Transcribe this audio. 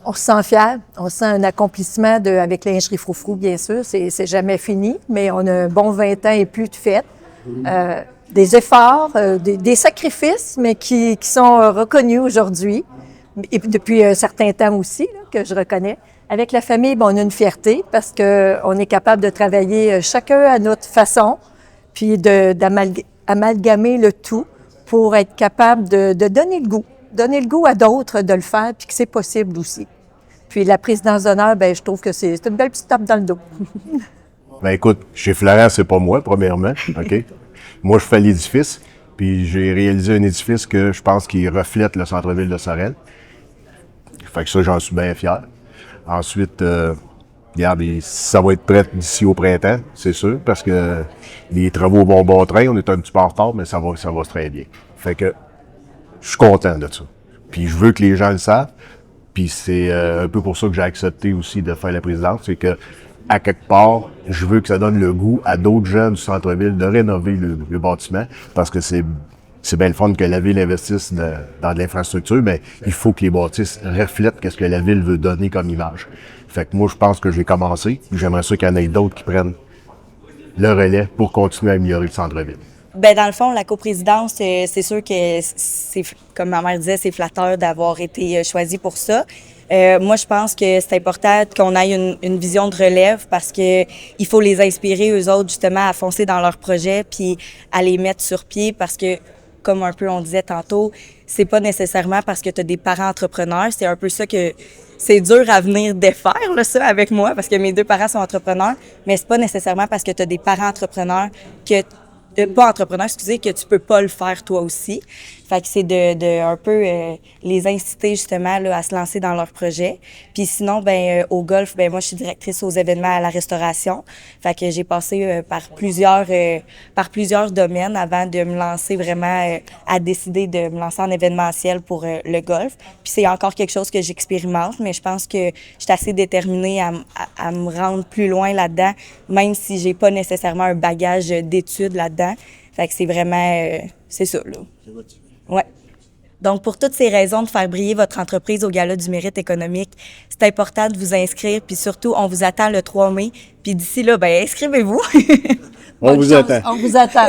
On se sent fier, on sent un accomplissement avec Lingerie Froufrou, bien sûr. C'est jamais fini, mais on a un bon 20 ans et plus de fêtes. Des efforts, des sacrifices, mais qui sont reconnus aujourd'hui, et depuis un certain temps aussi, là, que je reconnais. Avec la famille, bon, on a une fierté parce qu'on est capable de travailler chacun à notre façon, puis d'amalgamer le tout pour être capable de donner le goût à d'autres de le faire, puis que c'est possible aussi. Puis la présidence d'honneur, bien, je trouve que c'est une belle petite tape dans le dos. Ben écoute, chez Florent, c'est pas moi, premièrement, OK? Moi, je fais l'édifice, puis j'ai réalisé un édifice que je pense qu'il reflète le centre-ville de Sorel. Fait que ça, j'en suis bien fier. Ensuite, regarde, ça va être prêt d'ici au printemps, c'est sûr, parce que les travaux vont bon train, on est un petit peu en retard, mais ça va très bien. Fait que je suis content de ça. Puis je veux que les gens le savent. Puis c'est un peu pour ça que j'ai accepté aussi de faire la présidence, c'est que à quelque part, je veux que ça donne le goût à d'autres gens du centre-ville de rénover le bâtiment, parce que c'est bien le fun que la ville investisse dans de l'infrastructure, mais il faut que les bâtisses reflètent ce que la ville veut donner comme image. Fait que moi, je pense que j'ai commencé. J'aimerais ça qu'il y en ait d'autres qui prennent le relais pour continuer à améliorer le centre-ville. Ben dans le fond, la coprésidence, c'est sûr que c'est, comme ma mère disait, c'est flatteur d'avoir été choisi pour ça. Moi, je pense que c'est important qu'on ait une vision de relève parce que il faut les inspirer, eux autres, justement, à foncer dans leurs projets puis à les mettre sur pied parce que, comme un peu on disait tantôt, c'est pas nécessairement parce que tu as des parents entrepreneurs. C'est un peu ça que c'est dur à venir défaire, là, ça, avec moi, parce que mes deux parents sont entrepreneurs, mais c'est pas nécessairement parce que tu as des parents entrepreneurs que pas entrepreneur, excusez, que tu peux pas le faire toi aussi. Fait que c'est de un peu les inciter justement là, à se lancer dans leurs projets. Puis sinon, au golf, moi je suis directrice aux événements à la restauration. Fait que j'ai passé par plusieurs domaines avant de me lancer vraiment à décider de me lancer en événementiel pour le golf. Puis c'est encore quelque chose que j'expérimente, mais je pense que je suis assez déterminée à me rendre plus loin là-dedans, même si j'ai pas nécessairement un bagage d'études là-dedans. Fait que c'est vraiment, c'est ça, là. Ouais. Donc, pour toutes ces raisons de faire briller votre entreprise au Gala du mérite économique, c'est important de vous inscrire, puis surtout, on vous attend le 3 mai. Puis d'ici là, inscrivez-vous. On vous attend. On vous attend.